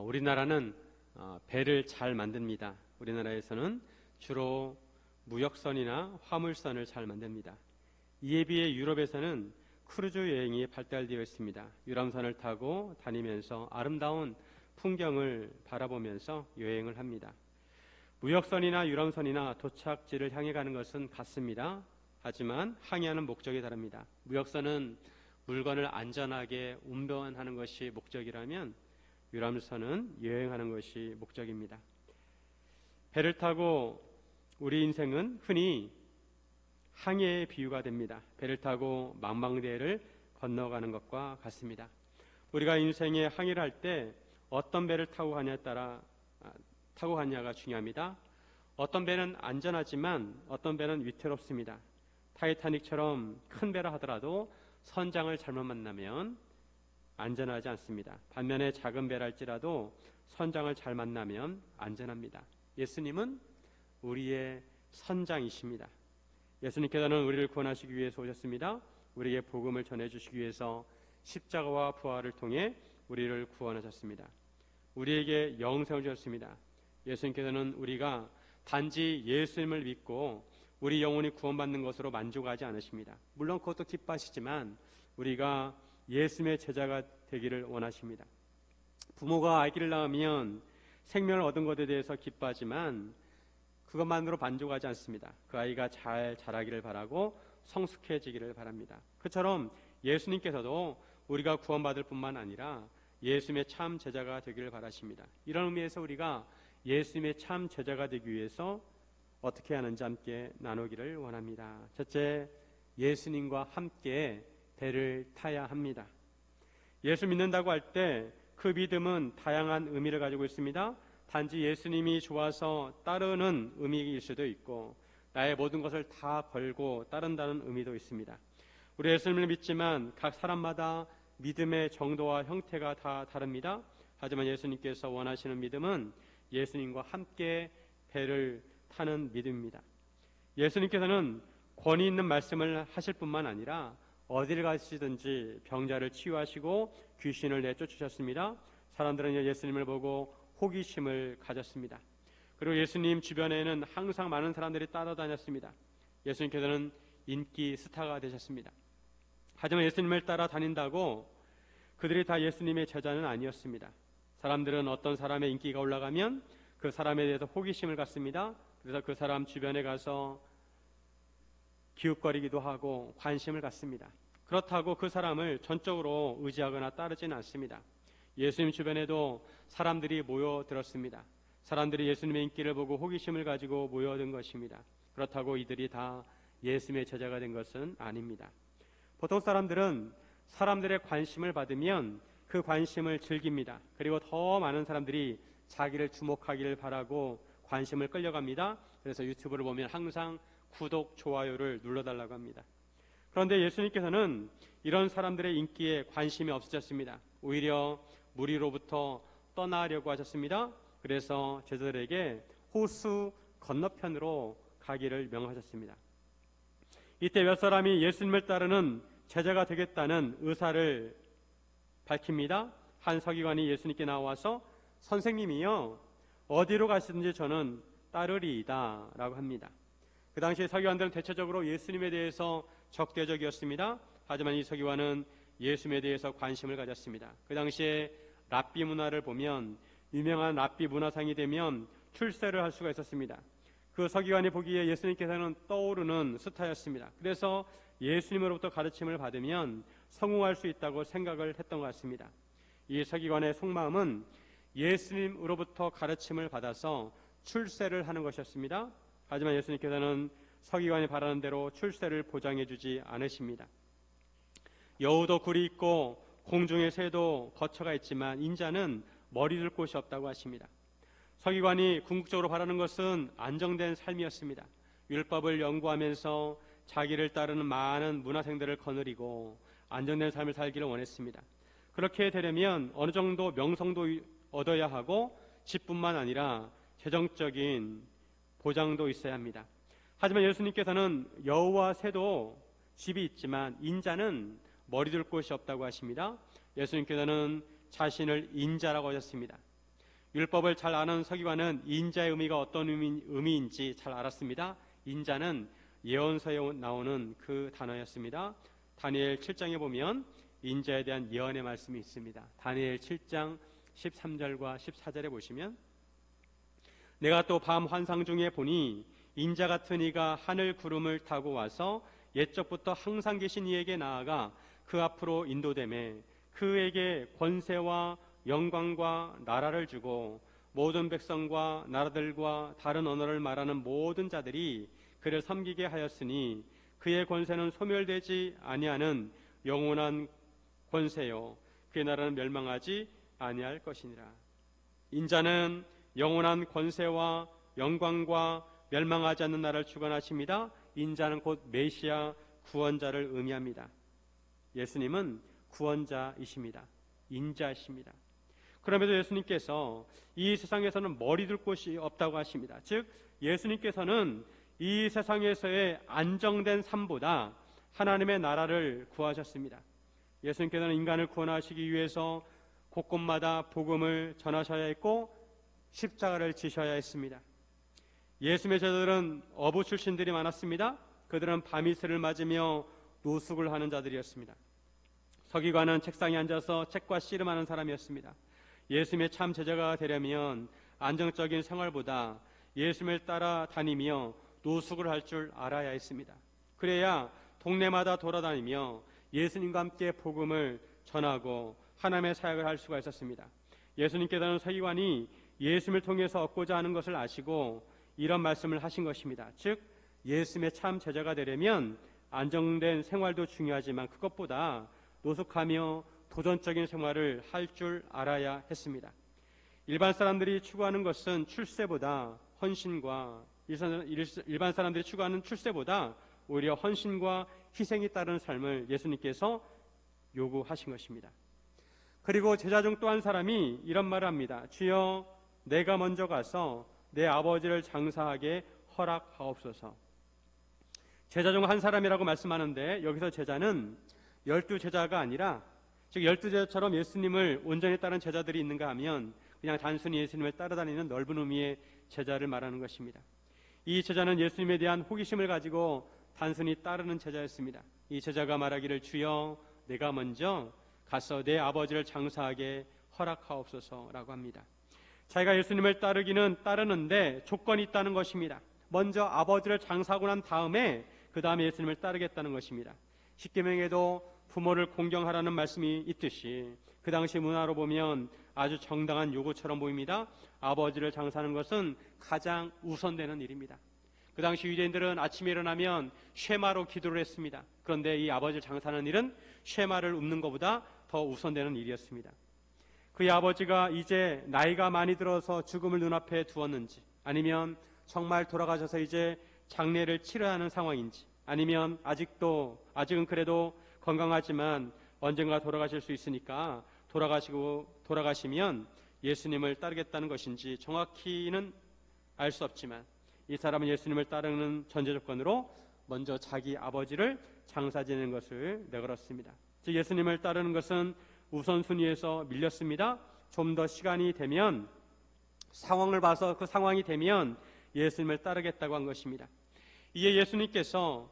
우리나라는 배를 잘 만듭니다. 우리나라에서는 주로 무역선이나 화물선을 잘 만듭니다. 이에 비해 유럽에서는 크루즈 여행이 발달되어 있습니다. 유람선을 타고 다니면서 아름다운 풍경을 바라보면서 여행을 합니다. 무역선이나 유람선이나 도착지를 향해 가는 것은 같습니다. 하지만 항해하는 목적이 다릅니다. 무역선은 물건을 안전하게 운반하는 것이 목적이라면 유람선은 여행하는 것이 목적입니다. 배를 타고 우리 인생은 흔히 항해의 비유가 됩니다. 배를 타고 망망대해를 건너가는 것과 같습니다. 우리가 인생의 항해를 할 때 어떤 배를 타고 가냐가 중요합니다. 어떤 배는 안전하지만 어떤 배는 위태롭습니다. 타이타닉처럼 큰 배라 하더라도 선장을 잘못 만나면 안전하지 않습니다. 반면에 작은 배랄지라도 선장을 잘 만나면 안전합니다. 예수님은 우리의 선장이십니다. 예수님께서는 우리를 구원하시기 위해서 오셨습니다. 우리에게 복음을 전해주시기 위해서 십자가와 부활을 통해 우리를 구원하셨습니다. 우리에게 영생을 주셨습니다. 예수님께서는 우리가 단지 예수님을 믿고 우리 영혼이 구원받는 것으로 만족하지 않으십니다. 물론 그것도 기뻐하시지만 우리가 예수님의 제자가 되기를 원하십니다. 부모가 아기를 낳으면 생명을 얻은 것에 대해서 기뻐하지만 그것만으로 만족하지 않습니다. 그 아이가 잘 자라기를 바라고 성숙해지기를 바랍니다. 그처럼 예수님께서도 우리가 구원받을 뿐만 아니라 예수님의 참 제자가 되기를 바라십니다. 이런 의미에서 우리가 예수님의 참 제자가 되기 위해서 어떻게 하는지 함께 나누기를 원합니다. 첫째, 예수님과 함께 배를 타야 합니다. 예수 믿는다고 할 때 그 믿음은 다양한 의미를 가지고 있습니다. 단지 예수님이 좋아서 따르는 의미일 수도 있고 나의 모든 것을 다 걸고 따른다는 의미도 있습니다. 우리 예수님을 믿지만 각 사람마다 믿음의 정도와 형태가 다 다릅니다. 하지만 예수님께서 원하시는 믿음은 예수님과 함께 배를 타는 믿음입니다. 예수님께서는 권위 있는 말씀을 하실 뿐만 아니라 어디를 가시든지 병자를 치유하시고 귀신을 내쫓으셨습니다. 사람들은 예수님을 보고 호기심을 가졌습니다. 그리고 예수님 주변에는 항상 많은 사람들이 따라다녔습니다. 예수님께서는 인기 스타가 되셨습니다. 하지만 예수님을 따라 다닌다고 그들이 다 예수님의 제자는 아니었습니다. 사람들은 어떤 사람의 인기가 올라가면 그 사람에 대해서 호기심을 갖습니다. 그래서 그 사람 주변에 가서 기웃거리기도 하고 관심을 갖습니다. 그렇다고 그 사람을 전적으로 의지하거나 따르지는 않습니다. 예수님 주변에도 사람들이 모여들었습니다. 사람들이 예수님의 인기를 보고 호기심을 가지고 모여든 것입니다. 그렇다고 이들이 다 예수님의 제자가 된 것은 아닙니다. 보통 사람들은 사람들의 관심을 받으면 그 관심을 즐깁니다. 그리고 더 많은 사람들이 자기를 주목하기를 바라고 관심을 끌려갑니다. 그래서 유튜브를 보면 항상 구독, 좋아요를 눌러달라고 합니다. 그런데 예수님께서는 이런 사람들의 인기에 관심이 없으셨습니다. 오히려 무리로부터 떠나려고 하셨습니다. 그래서 제자들에게 호수 건너편으로 가기를 명하셨습니다. 이때 몇 사람이 예수님을 따르는 제자가 되겠다는 의사를 밝힙니다. 한 서기관이 예수님께 나와서 선생님이요, 어디로 가시든지 저는 따르리이다 라고 합니다. 그 당시에 서기관들은 대체적으로 예수님에 대해서 적대적이었습니다. 하지만 이 서기관은 예수님에 대해서 관심을 가졌습니다. 그 당시에 랍비 문화를 보면 유명한 랍비 문화상이 되면 출세를 할 수가 있었습니다. 그 서기관이 보기에 예수님께서는 떠오르는 스타였습니다. 그래서 예수님으로부터 가르침을 받으면 성공할 수 있다고 생각을 했던 것 같습니다. 이 서기관의 속마음은 예수님으로부터 가르침을 받아서 출세를 하는 것이었습니다. 하지만 예수님께서는 서기관이 바라는 대로 출세를 보장해 주지 않으십니다. 여우도 굴이 있고 공중의 새도 거처가 있지만 인자는 머리 둘 곳이 없다고 하십니다. 서기관이 궁극적으로 바라는 것은 안정된 삶이었습니다. 율법을 연구하면서 자기를 따르는 많은 문화생들을 거느리고 안정된 삶을 살기를 원했습니다. 그렇게 되려면 어느 정도 명성도 얻어야 하고 집뿐만 아니라 재정적인 보장도 있어야 합니다. 하지만 예수님께서는 여우와 새도 집이 있지만 인자는 머리 둘 곳이 없다고 하십니다. 예수님께서는 자신을 인자라고 하셨습니다. 율법을 잘 아는 서기관은 인자의 의미가 어떤 의미인지 잘 알았습니다. 인자는 예언서에 나오는 그 단어였습니다. 다니엘 7장에 보면 인자에 대한 예언의 말씀이 있습니다. 다니엘 7장 13절과 14절에 보시면 내가 또 밤 환상 중에 보니 인자 같은 이가 하늘 구름을 타고 와서 옛적부터 항상 계신 이에게 나아가 그 앞으로 인도되매 그에게 권세와 영광과 나라를 주고 모든 백성과 나라들과 다른 언어를 말하는 모든 자들이 그를 섬기게 하였으니 그의 권세는 소멸되지 아니하는 영원한 권세요 그의 나라는 멸망하지 아니할 것이니라. 인자는 영원한 권세와 영광과 멸망하지 않는 나라를 주관하십니다. 인자는 곧 메시아 구원자를 의미합니다. 예수님은 구원자이십니다. 인자이십니다. 그럼에도 예수님께서 이 세상에서는 머리 둘 곳이 없다고 하십니다. 즉 예수님께서는 이 세상에서의 안정된 삶보다 하나님의 나라를 구하셨습니다. 예수님께서는 인간을 구원하시기 위해서 곳곳마다 복음을 전하셔야 했고 십자가를 지셔야 했습니다. 예수님의 제자들은 어부 출신들이 많았습니다. 그들은 밤이슬을 맞으며 노숙을 하는 자들이었습니다. 서기관은 책상에 앉아서 책과 씨름하는 사람이었습니다. 예수님의 참 제자가 되려면 안정적인 생활보다 예수님을 따라다니며 노숙을 할 줄 알아야 했습니다. 그래야 동네마다 돌아다니며 예수님과 함께 복음을 전하고 하나님의 사역을 할 수가 있었습니다. 예수님께서는 서기관이 예수님을 통해서 얻고자 하는 것을 아시고 이런 말씀을 하신 것입니다. 즉 예수님의 참 제자가 되려면 안정된 생활도 중요하지만 그것보다 노숙하며 도전적인 생활을 할 줄 알아야 했습니다. 일반 사람들이 추구하는 것은 출세보다 헌신과 일반 사람들이 추구하는 출세보다 오히려 헌신과 희생이 따르는 삶을 예수님께서 요구하신 것입니다. 그리고 제자 중 또 한 사람이 이런 말을 합니다. 주여 내가 먼저 가서 내 아버지를 장사하게 허락하옵소서. 제자 중 한 사람이라고 말씀하는데 여기서 제자는 12제자가 아니라 즉 12제자처럼 예수님을 온전히 따른 제자들이 있는가 하면 그냥 단순히 예수님을 따라다니는 넓은 의미의 제자를 말하는 것입니다. 이 제자는 예수님에 대한 호기심을 가지고 단순히 따르는 제자였습니다. 이 제자가 말하기를 주여 내가 먼저 가서 내 아버지를 장사하게 허락하옵소서라고 합니다. 자기가 예수님을 따르는데 조건이 있다는 것입니다. 먼저 아버지를 장사하고 난 다음에 그 다음에 예수님을 따르겠다는 것입니다. 십계명에도 부모를 공경하라는 말씀이 있듯이 그 당시 문화로 보면 아주 정당한 요구처럼 보입니다. 아버지를 장사하는 것은 가장 우선되는 일입니다. 그 당시 유대인들은 아침에 일어나면 쉐마로 기도를 했습니다. 그런데 이 아버지를 장사하는 일은 쉐마를 읊는 것보다 더 우선되는 일이었습니다. 그의 아버지가 이제 나이가 많이 들어서 죽음을 눈앞에 두었는지 아니면 정말 돌아가셔서 이제 장례를 치러야 하는 상황인지 아니면 아직은 그래도 건강하지만 언젠가 돌아가실 수 있으니까 돌아가시면 예수님을 따르겠다는 것인지 정확히는 알 수 없지만 이 사람은 예수님을 따르는 전제 조건으로 먼저 자기 아버지를 장사 지내는 것을 내걸었습니다. 즉 예수님을 따르는 것은 우선순위에서 밀렸습니다. 좀 더 시간이 되면 상황을 봐서 그 상황이 되면 예수님을 따르겠다고 한 것입니다. 이에 예수님께서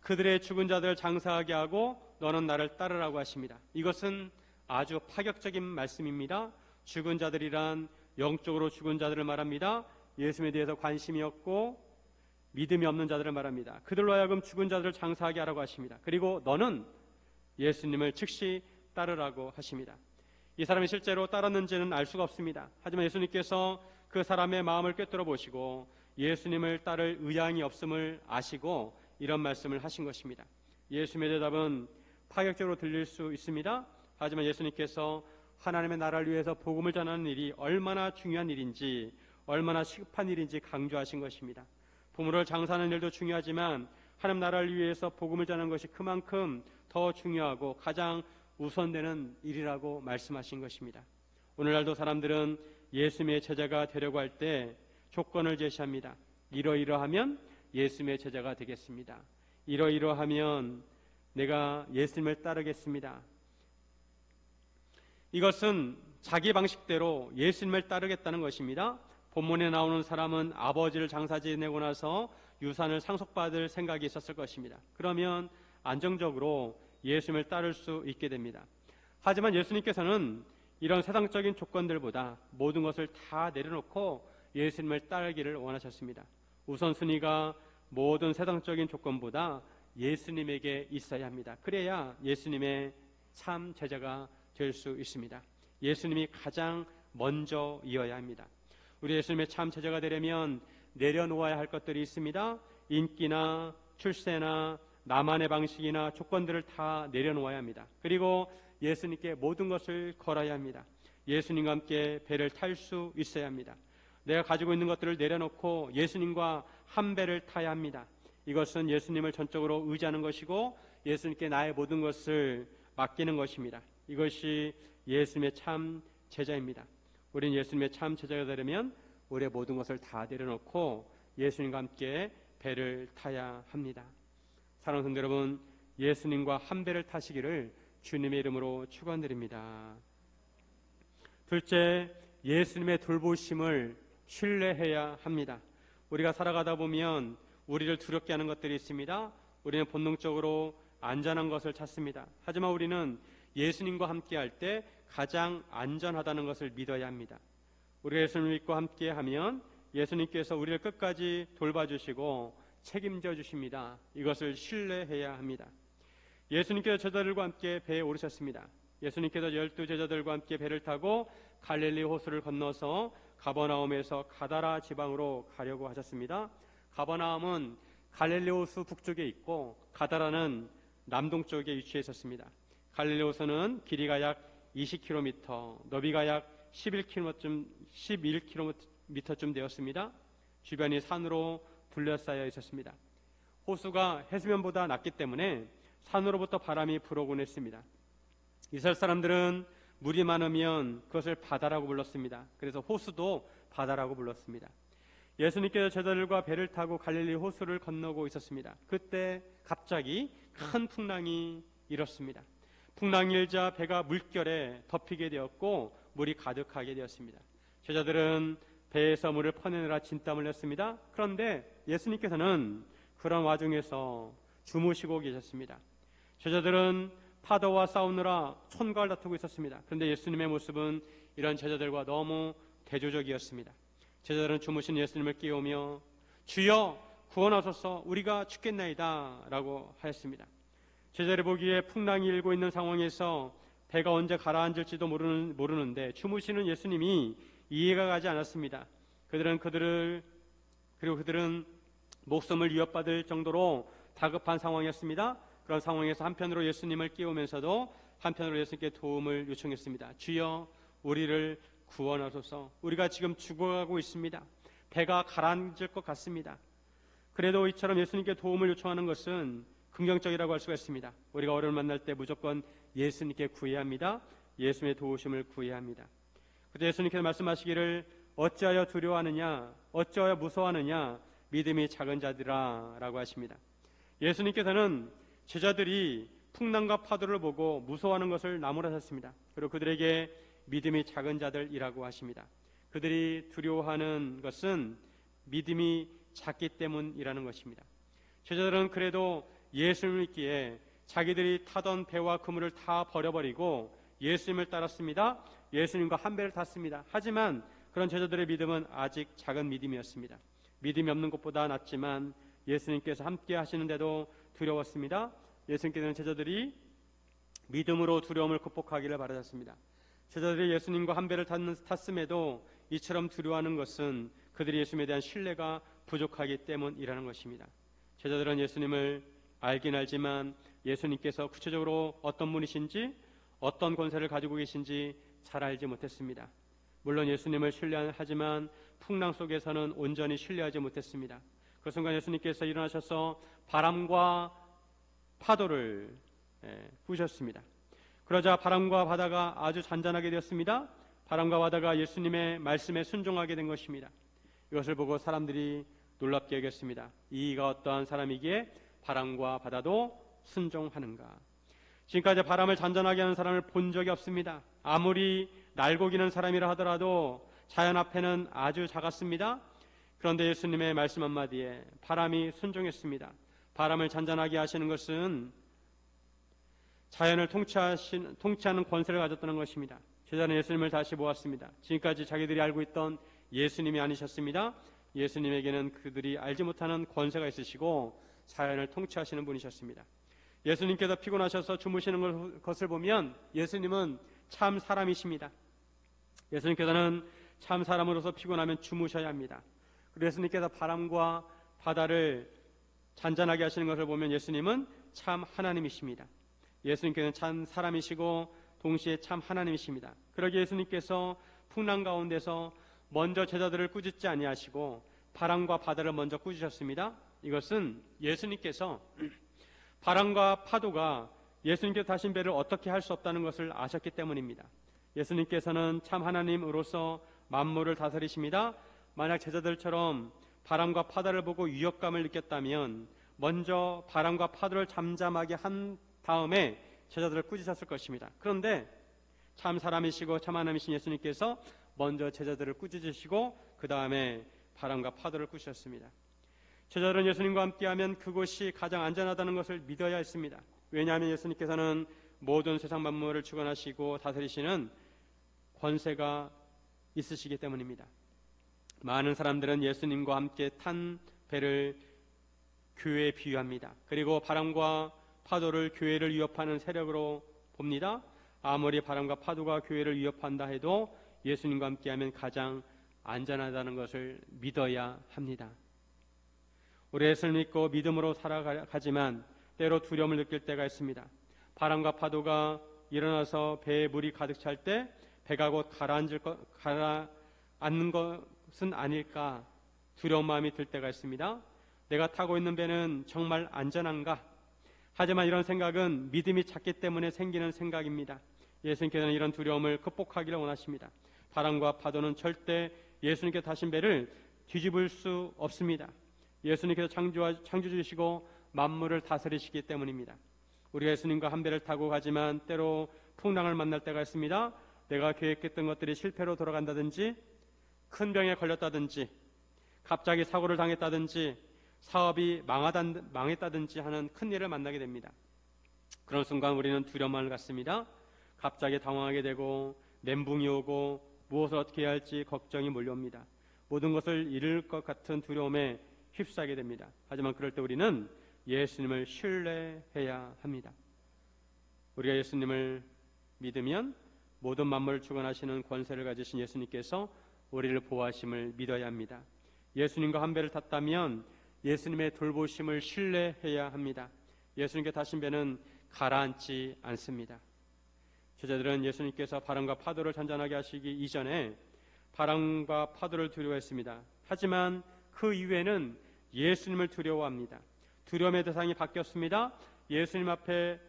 그들의 죽은 자들을 장사하게 하고 너는 나를 따르라고 하십니다. 이것은 아주 파격적인 말씀입니다. 죽은 자들이란 영적으로 죽은 자들을 말합니다. 예수님에 대해서 관심이 없고 믿음이 없는 자들을 말합니다. 그들로 하여금 죽은 자들을 장사하게 하라고 하십니다. 그리고 너는 예수님을 즉시 따르라고 하십니다. 이 사람이 실제로 따랐는지는 알 수가 없습니다. 하지만 예수님께서 그 사람의 마음을 꿰뚫어 보시고 예수님을 따를 의향이 없음을 아시고 이런 말씀을 하신 것입니다. 예수님의 대답은 파격적으로 들릴 수 있습니다. 하지만 예수님께서 하나님의 나라를 위해서 복음을 전하는 일이 얼마나 중요한 일인지 얼마나 시급한 일인지 강조하신 것입니다. 부모를 장사하는 일도 중요하지만 하나님 나라를 위해서 복음을 전하는 것이 그만큼 더 중요하고 가장 우선되는 일이라고 말씀하신 것입니다. 오늘날도 사람들은 예수님의 제자가 되려고 할 때 조건을 제시합니다. 이러이러하면 예수님의 제자가 되겠습니다. 이러이러하면 내가 예수님을 따르겠습니다. 이것은 자기 방식대로 예수님을 따르겠다는 것입니다. 본문에 나오는 사람은 아버지를 장사 지내고 나서 유산을 상속받을 생각이 있었을 것입니다. 그러면 안정적으로 예수님을 따를 수 있게 됩니다. 하지만 예수님께서는 이런 세상적인 조건들보다 모든 것을 다 내려놓고 예수님을 따르기를 원하셨습니다. 우선순위가 모든 세상적인 조건보다 예수님에게 있어야 합니다. 그래야 예수님의 참 제자가 될 수 있습니다. 예수님이 가장 먼저이어야 합니다. 우리 예수님의 참 제자가 되려면 내려놓아야 할 것들이 있습니다. 인기나 출세나 나만의 방식이나 조건들을 다 내려놓아야 합니다. 그리고 예수님께 모든 것을 걸어야 합니다. 예수님과 함께 배를 탈 수 있어야 합니다. 내가 가지고 있는 것들을 내려놓고 예수님과 한 배를 타야 합니다. 이것은 예수님을 전적으로 의지하는 것이고 예수님께 나의 모든 것을 맡기는 것입니다. 이것이 예수님의 참 제자입니다. 우리는 예수님의 참 제자가 되려면 우리의 모든 것을 다 내려놓고 예수님과 함께 배를 타야 합니다. 사랑하는 성도 여러분, 예수님과 한 배를 타시기를 주님의 이름으로 축원드립니다. 둘째, 예수님의 돌보심을 신뢰해야 합니다. 우리가 살아가다 보면 우리를 두렵게 하는 것들이 있습니다. 우리는 본능적으로 안전한 것을 찾습니다. 하지만 우리는 예수님과 함께 할 때 가장 안전하다는 것을 믿어야 합니다. 우리가 예수님을 믿고 함께 하면 예수님께서 우리를 끝까지 돌봐주시고 책임져 주십니다. 이것을 신뢰해야 합니다. 예수님께서 제자들과 함께 배에 오르셨습니다. 예수님께서 12제자들과 함께 배를 타고 갈릴리 호수를 건너서 가버나움에서 가다라 지방으로 가려고 하셨습니다. 가버나움은 갈릴리 호수 북쪽에 있고 가다라는 남동쪽에 위치해 있었습니다. 갈릴리 호수는 길이가 약 20km, 너비가 약 11km쯤 되었습니다. 주변이 산으로 둘러싸여 있었습니다. 호수가 해수면보다 낮기 때문에 산으로부터 바람이 불어오곤 했습니다. 이스라엘 사람들은 물이 많으면 그것을 바다라고 불렀습니다. 그래서 호수도 바다라고 불렀습니다. 예수님께서 제자들과 배를 타고 갈릴리 호수를 건너고 있었습니다. 그때 갑자기 큰 풍랑이 일었습니다. 풍랑이 일자 배가 물결에 덮이게 되었고 물이 가득하게 되었습니다. 제자들은 배에서 물을 퍼내느라 진땀을 냈습니다. 그런데 예수님께서는 그런 와중에서 주무시고 계셨습니다. 제자들은 파도와 싸우느라 촌과를 다투고 있었습니다. 그런데 예수님의 모습은 이런 제자들과 너무 대조적이었습니다. 제자들은 주무신 예수님을 깨우며 주여 구원하소서 우리가 죽겠나이다 라고 하였습니다. 제자들이 보기에 풍랑이 일고 있는 상황에서 배가 언제 가라앉을지도 모르는데 주무시는 예수님이 이해가 가지 않았습니다. 그들은 목숨을 위협받을 정도로 다급한 상황이었습니다. 그런 상황에서 한편으로 예수님을 깨우면서도 한편으로 예수님께 도움을 요청했습니다. 주여 우리를 구원하소서 우리가 지금 죽어가고 있습니다. 배가 가라앉을 것 같습니다. 그래도 이처럼 예수님께 도움을 요청하는 것은 긍정적이라고 할 수가 있습니다. 우리가 어려움을 만날 때 무조건 예수님께 구해야 합니다. 예수님의 도우심을 구해야 합니다. 그때 예수님께서 말씀하시기를 어찌하여 두려워하느냐 어찌하여 무서워하느냐 믿음이 작은 자들아 라고 하십니다. 예수님께서는 제자들이 풍랑과 파도를 보고 무서워하는 것을 나무라셨습니다. 그리고 그들에게 믿음이 작은 자들이라고 하십니다. 그들이 두려워하는 것은 믿음이 작기 때문이라는 것입니다. 제자들은 그래도 예수님을 믿기에 자기들이 타던 배와 그물을 다 버려버리고 예수님을 따랐습니다. 예수님과 한 배를 탔습니다. 하지만 그런 제자들의 믿음은 아직 작은 믿음이었습니다. 믿음이 없는 것보다 낫지만 예수님께서 함께 하시는데도 두려웠습니다. 예수님께서는 제자들이 믿음으로 두려움을 극복하기를 바라셨습니다. 제자들이 예수님과 한 배를 탔음에도 이처럼 두려워하는 것은 그들이 예수님에 대한 신뢰가 부족하기 때문이라는 것입니다. 제자들은 예수님을 알긴 알지만 예수님께서 구체적으로 어떤 분이신지 어떤 권세를 가지고 계신지 잘 알지 못했습니다. 물론 예수님을 신뢰하지만 풍랑 속에서는 온전히 신뢰하지 못했습니다. 그 순간 예수님께서 일어나셔서 바람과 파도를 부으셨습니다. 그러자 바람과 바다가 아주 잔잔하게 되었습니다. 바람과 바다가 예수님의 말씀에 순종하게 된 것입니다. 이것을 보고 사람들이 놀랍게 여겼습니다. 이가 어떠한 사람이기에 바람과 바다도 순종하는가. 지금까지 바람을 잔잔하게 하는 사람을 본 적이 없습니다. 아무리 날고 기는 사람이라 하더라도 자연 앞에는 아주 작았습니다. 그런데 예수님의 말씀 한마디에 바람이 순종했습니다. 바람을 잔잔하게 하시는 것은 자연을 통치하는 권세를 가졌다는 것입니다. 제자는 예수님을 다시 보았습니다. 지금까지 자기들이 알고 있던 예수님이 아니셨습니다. 예수님에게는 그들이 알지 못하는 권세가 있으시고 자연을 통치하시는 분이셨습니다. 예수님께서 피곤하셔서 주무시는 것을 보면 예수님은 참 사람이십니다. 예수님께서는 참 사람으로서 피곤하면 주무셔야 합니다. 그리고 예수님께서 바람과 바다를 잔잔하게 하시는 것을 보면 예수님은 참 하나님이십니다. 예수님께서는 참 사람이시고 동시에 참 하나님이십니다. 그러기에 예수님께서 풍랑 가운데서 먼저 제자들을 꾸짖지 아니하시고 바람과 바다를 먼저 꾸짖으셨습니다. 이것은 예수님께서 바람과 파도가 예수님께서 타신 배를 어떻게 할 수 없다는 것을 아셨기 때문입니다. 예수님께서는 참 하나님으로서 만물을 다스리십니다. 만약 제자들처럼 바람과 파도를 보고 위협감을 느꼈다면 먼저 바람과 파도를 잠잠하게 한 다음에 제자들을 꾸짖었을 것입니다. 그런데 참 사람이시고 참 하나님이신 예수님께서 먼저 제자들을 꾸짖으시고 그 다음에 바람과 파도를 꾸짖으셨습니다. 제자들은 예수님과 함께하면 그곳이 가장 안전하다는 것을 믿어야 했습니다. 왜냐하면 예수님께서는 모든 세상 만물을 주관하시고 다스리시는 권세가 있으시기 때문입니다. 많은 사람들은 예수님과 함께 탄 배를 교회에 비유합니다. 그리고 바람과 파도를 교회를 위협하는 세력으로 봅니다. 아무리 바람과 파도가 교회를 위협한다 해도 예수님과 함께하면 가장 안전하다는 것을 믿어야 합니다. 우리 예수를 믿고 믿음으로 살아가지만 때로 두려움을 느낄 때가 있습니다. 바람과 파도가 일어나서 배에 물이 가득 찰 때 배가 곧 가라앉는 것은 아닐까 두려운 마음이 들 때가 있습니다. 내가 타고 있는 배는 정말 안전한가? 하지만 이런 생각은 믿음이 작기 때문에 생기는 생각입니다. 예수님께서는 이런 두려움을 극복하기를 원하십니다. 바람과 파도는 절대 예수님께서 타신 배를 뒤집을 수 없습니다. 예수님께서 창조주시고 만물을 다스리시기 때문입니다. 우리가 예수님과 한 배를 타고 가지만 때로 풍랑을 만날 때가 있습니다. 내가 계획했던 것들이 실패로 돌아간다든지 큰 병에 걸렸다든지 갑자기 사고를 당했다든지 사업이 망했다든지 하는 큰일을 만나게 됩니다. 그런 순간 우리는 두려움을 갖습니다. 갑자기 당황하게 되고 멘붕이 오고 무엇을 어떻게 해야 할지 걱정이 몰려옵니다. 모든 것을 잃을 것 같은 두려움에 휩싸게 됩니다. 하지만 그럴 때 우리는 예수님을 신뢰해야 합니다. 우리가 예수님을 믿으면 모든 만물을 주관하시는 권세를 가지신 예수님께서 우리를 보호하심을 믿어야 합니다. 예수님과 한 배를 탔다면 예수님의 돌보심을 신뢰해야 합니다. 예수님께 타신 배는 가라앉지 않습니다. 제자들은 예수님께서 바람과 파도를 잔잔하게 하시기 이전에 바람과 파도를 두려워했습니다. 하지만 그 이후에는 예수님을 두려워합니다. 두려움의 대상이 바뀌었습니다. 예수님 앞에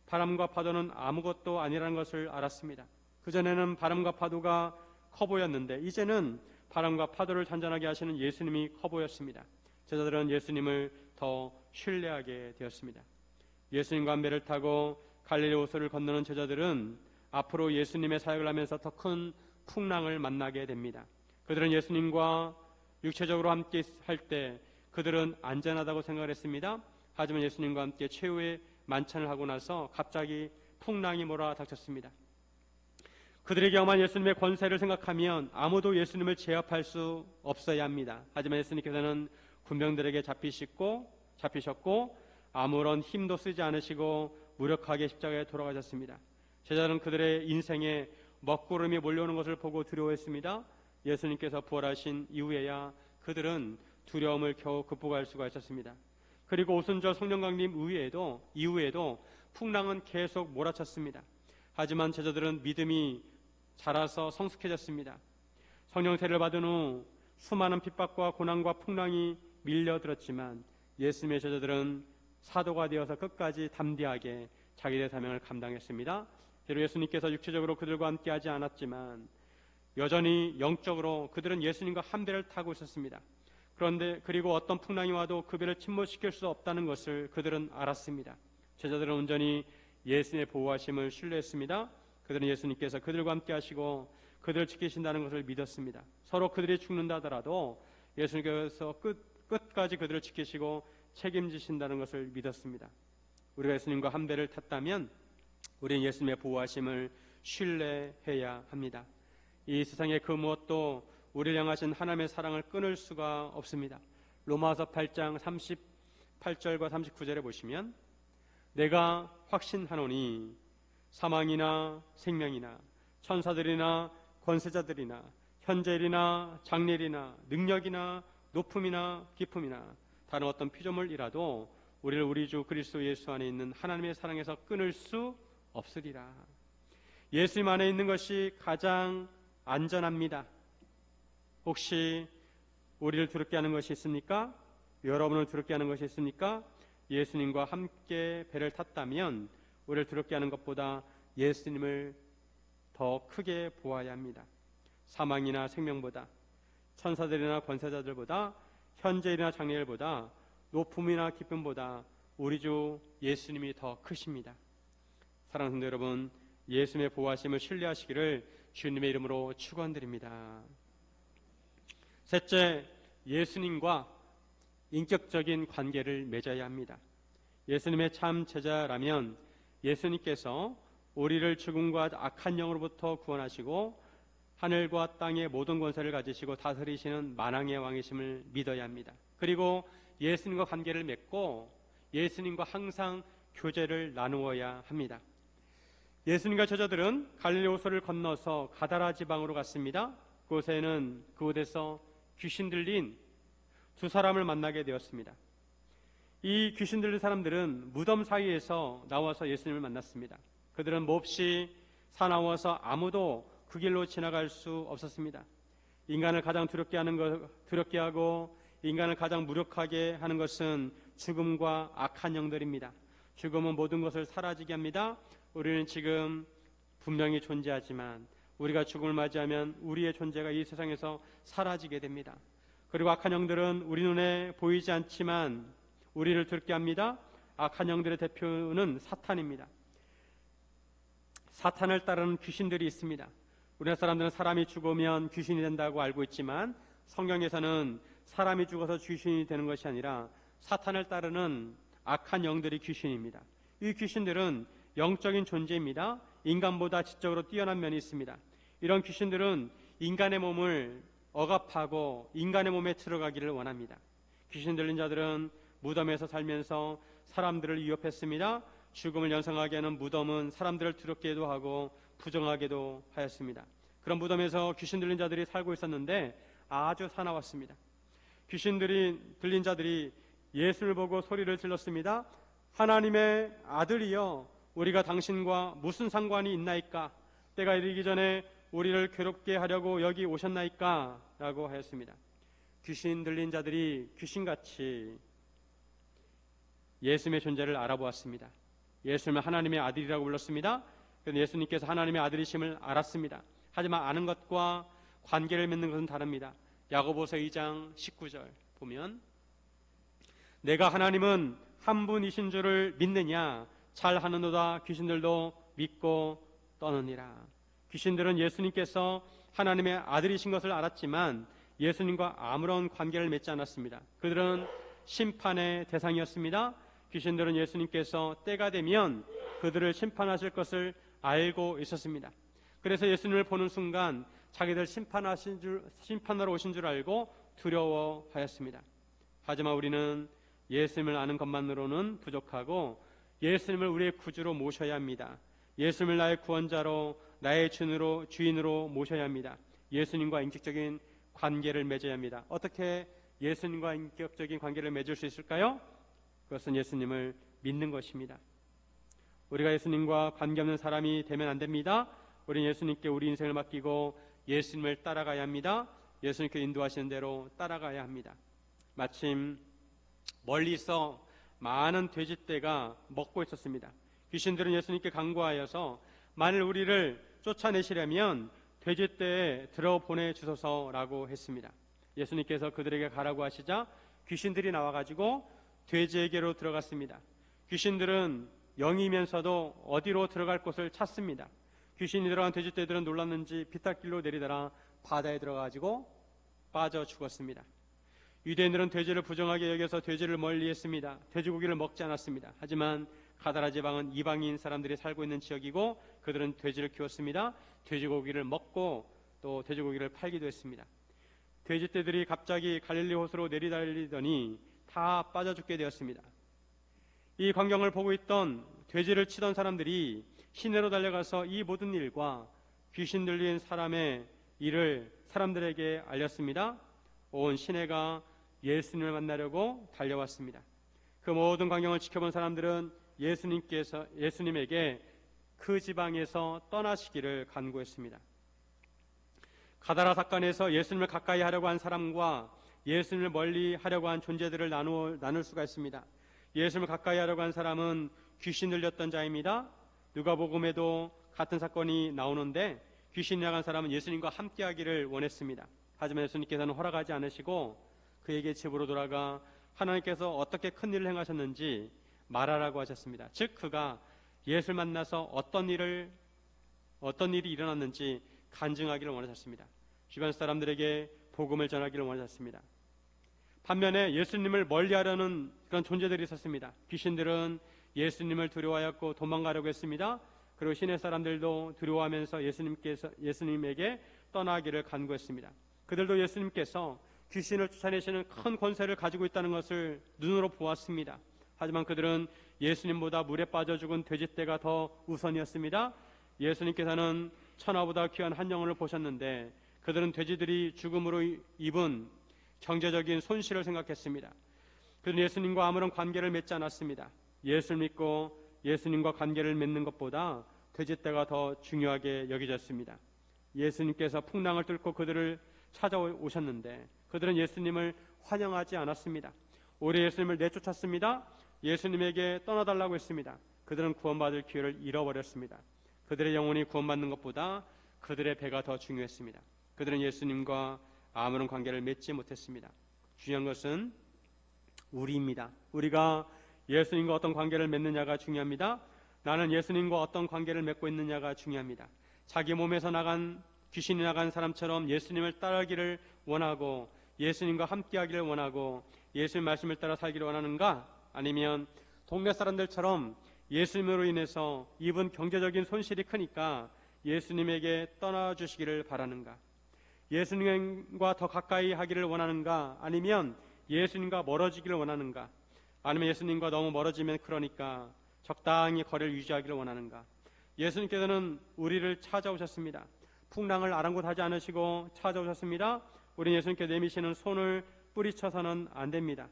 바람과 파도는 아무것도 아니라는 것을 알았습니다. 그전에는 바람과 파도가 커 보였는데 이제는 바람과 파도를 잔잔하게 하시는 예수님이 커 보였습니다. 제자들은 예수님을 더 신뢰하게 되었습니다. 예수님과 한 배를 타고 갈릴리 호수를 건너는 제자들은 앞으로 예수님의 사역을 하면서 더 큰 풍랑을 만나게 됩니다. 그들은 예수님과 육체적으로 함께 할 때 그들은 안전하다고 생각을 했습니다. 하지만 예수님과 함께 최후의 만찬을 하고 나서 갑자기 풍랑이 몰아닥쳤습니다. 그들에게 엄한 예수님의 권세를 생각하면 아무도 예수님을 제압할 수 없어야 합니다. 하지만 예수님께서는 군병들에게 잡히셨고 아무런 힘도 쓰지 않으시고 무력하게 십자가에 돌아가셨습니다. 제자들은 그들의 인생에 먹구름이 몰려오는 것을 보고 두려워했습니다. 예수님께서 부활하신 이후에야 그들은 두려움을 겨우 극복할 수가 있었습니다. 그리고 오순절 성령 강림 이후에도 풍랑은 계속 몰아쳤습니다. 하지만 제자들은 믿음이 자라서 성숙해졌습니다. 성령 세례를 받은 후 수많은 핍박과 고난과 풍랑이 밀려들었지만 예수님의 제자들은 사도가 되어서 끝까지 담대하게 자기들의 사명을 감당했습니다. 비록 예수님께서 육체적으로 그들과 함께 하지 않았지만 여전히 영적으로 그들은 예수님과 한 배를 타고 있었습니다. 그런데 그리고 어떤 풍랑이 와도 그 배를 침몰시킬 수 없다는 것을 그들은 알았습니다. 제자들은 온전히 예수님의 보호하심을 신뢰했습니다. 그들은 예수님께서 그들과 함께 하시고 그들을 지키신다는 것을 믿었습니다. 서로 그들이 죽는다 하더라도 예수님께서 끝까지 그들을 지키시고 책임지신다는 것을 믿었습니다. 우리가 예수님과 한 배를 탔다면 우리는 예수님의 보호하심을 신뢰해야 합니다. 이 세상의 그 무엇도 우리를 향하신 하나님의 사랑을 끊을 수가 없습니다. 로마서 8장 38절과 39절에 보시면 내가 확신하노니 사망이나 생명이나 천사들이나 권세자들이나 현재일이나 장래일이나 능력이나 높음이나 깊음이나 다른 어떤 피조물이라도 우리를 우리 주 그리스도 예수 안에 있는 하나님의 사랑에서 끊을 수 없으리라. 예수님 안에 있는 것이 가장 안전합니다. 혹시 우리를 두렵게 하는 것이 있습니까? 여러분을 두렵게 하는 것이 있습니까? 예수님과 함께 배를 탔다면 우리를 두렵게 하는 것보다 예수님을 더 크게 보아야 합니다. 사망이나 생명보다, 천사들이나 권세자들보다, 현재일이나 장래일보다, 높음이나 기쁨보다 우리 주 예수님이 더 크십니다. 사랑하는 성도 여러분, 예수님의 보호하심을 신뢰하시기를 주님의 이름으로 축원드립니다. 셋째, 예수님과 인격적인 관계를 맺어야 합니다. 예수님의 참 제자라면 예수님께서 우리를 죽음과 악한 영으로부터 구원하시고 하늘과 땅의 모든 권세를 가지시고 다스리시는 만왕의 왕이심을 믿어야 합니다. 그리고 예수님과 관계를 맺고 예수님과 항상 교제를 나누어야 합니다. 예수님과 제자들은 갈릴리 호수를 건너서 가다라 지방으로 갔습니다. 그곳에서 귀신 들린 두 사람을 만나게 되었습니다. 이 귀신 들린 사람들은 무덤 사이에서 나와서 예수님을 만났습니다. 그들은 몹시 사나워서 아무도 그 길로 지나갈 수 없었습니다. 인간을 가장 두렵게 하고 인간을 가장 무력하게 하는 것은 죽음과 악한 영들입니다. 죽음은 모든 것을 사라지게 합니다. 우리는 지금 분명히 존재하지만 우리가 죽음을 맞이하면 우리의 존재가 이 세상에서 사라지게 됩니다. 그리고 악한 영들은 우리 눈에 보이지 않지만 우리를 두렵게 합니다. 악한 영들의 대표는 사탄입니다. 사탄을 따르는 귀신들이 있습니다. 우리나라 사람들은 사람이 죽으면 귀신이 된다고 알고 있지만 성경에서는 사람이 죽어서 귀신이 되는 것이 아니라 사탄을 따르는 악한 영들이 귀신입니다. 이 귀신들은 영적인 존재입니다. 인간보다 지적으로 뛰어난 면이 있습니다. 이런 귀신들은 인간의 몸을 억압하고 인간의 몸에 들어가기를 원합니다. 귀신 들린 자들은 무덤에서 살면서 사람들을 위협했습니다. 죽음을 연상하게 하는 무덤은 사람들을 두렵게도 하고 부정하게도 하였습니다. 그런 무덤에서 귀신 들린 자들이 살고 있었는데 아주 사나웠습니다. 귀신 들린 자들이 예수를 보고 소리를 질렀습니다. 하나님의 아들이여, 우리가 당신과 무슨 상관이 있나이까? 때가 이르기 전에 우리를 괴롭게 하려고 여기 오셨나이까? 라고 하였습니다. 귀신 들린 자들이 귀신같이 예수님의 존재를 알아보았습니다. 예수님을 하나님의 아들이라고 불렀습니다. 그런데 예수님께서 하나님의 아들이심을 알았습니다. 하지만 아는 것과 관계를 맺는 것은 다릅니다. 야고보서 2장 19절 보면 내가 하나님은 한 분이신 줄을 믿느냐? 잘하는도다. 귀신들도 믿고 떠느니라. 귀신들은 예수님께서 하나님의 아들이신 것을 알았지만 예수님과 아무런 관계를 맺지 않았습니다. 그들은 심판의 대상이었습니다. 귀신들은 예수님께서 때가 되면 그들을 심판하실 것을 알고 있었습니다. 그래서 예수님을 보는 순간 자기들 심판하러 오신 줄 알고 두려워하였습니다. 하지만 우리는 예수님을 아는 것만으로는 부족하고 예수님을 우리의 구주로 모셔야 합니다. 예수님을 나의 구원자로 나의 주인으로 모셔야 합니다. 예수님과 인격적인 관계를 맺어야 합니다. 어떻게 예수님과 인격적인 관계를 맺을 수 있을까요? 그것은 예수님을 믿는 것입니다. 우리가 예수님과 관계없는 사람이 되면 안 됩니다. 우리는 예수님께 우리 인생을 맡기고 예수님을 따라가야 합니다. 예수님께 인도하시는 대로 따라가야 합니다. 마침 멀리서 많은 돼지떼가 먹고 있었습니다. 귀신들은 예수님께 간구하여서 만일 우리를 쫓아내시려면 돼지떼에 들어보내주소서라고 했습니다. 예수님께서 그들에게 가라고 하시자 귀신들이 나와가지고 돼지에게로 들어갔습니다. 귀신들은 영이면서도 어디로 들어갈 곳을 찾습니다. 귀신이 들어간 돼지떼들은 놀랐는지 비탈길로 내리다가 바다에 들어가지고 빠져 죽었습니다. 유대인들은 돼지를 부정하게 여겨서 돼지를 멀리했습니다. 돼지고기를 먹지 않았습니다. 하지만 가다라 지방은 이방인 사람들이 살고 있는 지역이고 그들은 돼지를 키웠습니다. 돼지고기를 먹고 또 돼지고기를 팔기도 했습니다. 돼지떼들이 갑자기 갈릴리 호수로 내리달리더니 다 빠져 죽게 되었습니다. 이 광경을 보고 있던 돼지를 치던 사람들이 시내로 달려가서 이 모든 일과 귀신 들린 사람의 일을 사람들에게 알렸습니다. 온 시내가 예수님을 만나려고 달려왔습니다. 그 모든 광경을 지켜본 사람들은 예수님에게 그 지방에서 떠나시기를 간구했습니다. 가다라 사건에서 예수님을 가까이 하려고 한 사람과 예수님을 멀리 하려고 한 존재들을 나눌 수가 있습니다. 예수님을 가까이 하려고 한 사람은 귀신 들렸던 자입니다. 누가복음에도 같은 사건이 나오는데 귀신 나간 사람은 예수님과 함께하기를 원했습니다. 하지만 예수님께서는 허락하지 않으시고 그에게 집으로 돌아가 하나님께서 어떻게 큰 일을 행하셨는지 말하라고 하셨습니다. 즉 그가 예수를 만나서 어떤 일이 일어났는지 간증하기를 원하셨습니다. 주변 사람들에게 복음을 전하기를 원하셨습니다. 반면에 예수님을 멀리하려는 그런 존재들이 있었습니다. 귀신들은 예수님을 두려워하였고 도망가려고 했습니다. 그리고 시내 사람들도 두려워하면서 예수님에게 떠나기를 간구했습니다. 그들도 예수님께서 귀신을 쫓아내시는 큰 권세를 가지고 있다는 것을 눈으로 보았습니다. 하지만 그들은 예수님보다 물에 빠져 죽은 돼지떼가 더 우선이었습니다. 예수님께서는 천하보다 귀한 한 영혼을 보셨는데 그들은 돼지들이 죽음으로 입은 경제적인 손실을 생각했습니다. 그들은 예수님과 아무런 관계를 맺지 않았습니다. 예수를 믿고 예수님과 관계를 맺는 것보다 돼지떼가 더 중요하게 여겨졌습니다. 예수님께서 풍랑을 뚫고 그들을 찾아오셨는데 그들은 예수님을 환영하지 않았습니다. 오히려 예수님을 내쫓았습니다. 예수님에게 떠나달라고 했습니다. 그들은 구원받을 기회를 잃어버렸습니다. 그들의 영혼이 구원받는 것보다 그들의 배가 더 중요했습니다. 그들은 예수님과 아무런 관계를 맺지 못했습니다. 중요한 것은 우리입니다. 우리가 예수님과 어떤 관계를 맺느냐가 중요합니다. 나는 예수님과 어떤 관계를 맺고 있느냐가 중요합니다. 자기 몸에서 귀신이 나간 사람처럼 예수님을 따르기를 원하고 예수님과 함께하기를 원하고 예수님 말씀을 따라 살기를 원하는가? 아니면 동네 사람들처럼 예수님으로 인해서 입은 경제적인 손실이 크니까 예수님에게 떠나주시기를 바라는가? 예수님과 더 가까이 하기를 원하는가? 아니면 예수님과 멀어지기를 원하는가? 아니면 예수님과 너무 멀어지면 그러니까 적당히 거리를 유지하기를 원하는가? 예수님께서는 우리를 찾아오셨습니다. 풍랑을 아랑곳하지 않으시고 찾아오셨습니다. 우리는 예수님께 내미시는 손을 뿌리쳐서는 안 됩니다.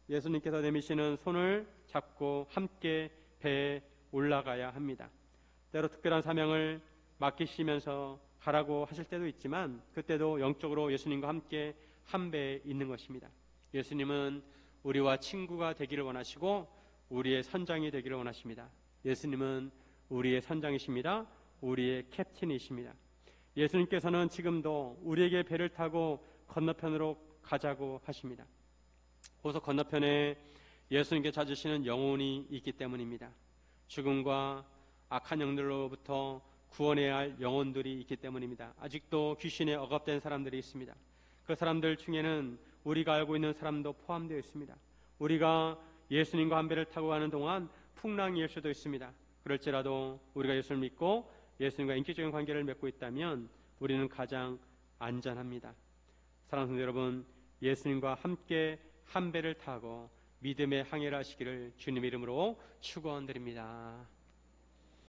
예수님께서 내미시는 손을 잡고 함께 배에 올라가야 합니다. 때로 특별한 사명을 맡기시면서 가라고 하실 때도 있지만 그때도 영적으로 예수님과 함께 한 배에 있는 것입니다. 예수님은 우리와 친구가 되기를 원하시고 우리의 선장이 되기를 원하십니다. 예수님은 우리의 선장이십니다. 우리의 캡틴이십니다. 예수님께서는 지금도 우리에게 배를 타고 건너편으로 가자고 하십니다. 호수 건너편에 예수님께 찾으시는 영혼이 있기 때문입니다. 죽음과 악한 영들로부터 구원해야 할 영혼들이 있기 때문입니다. 아직도 귀신에 억압된 사람들이 있습니다. 그 사람들 중에는 우리가 알고 있는 사람도 포함되어 있습니다. 우리가 예수님과 한 배를 타고 가는 동안 풍랑이 일 수도 있습니다. 그럴지라도 우리가 예수를 믿고 예수님과 인격적인 관계를 맺고 있다면 우리는 가장 안전합니다. 사랑하는 성도 여러분, 예수님과 함께 한 배를 타고 믿음의 항해를 하시기를 주님 이름으로 축원드립니다.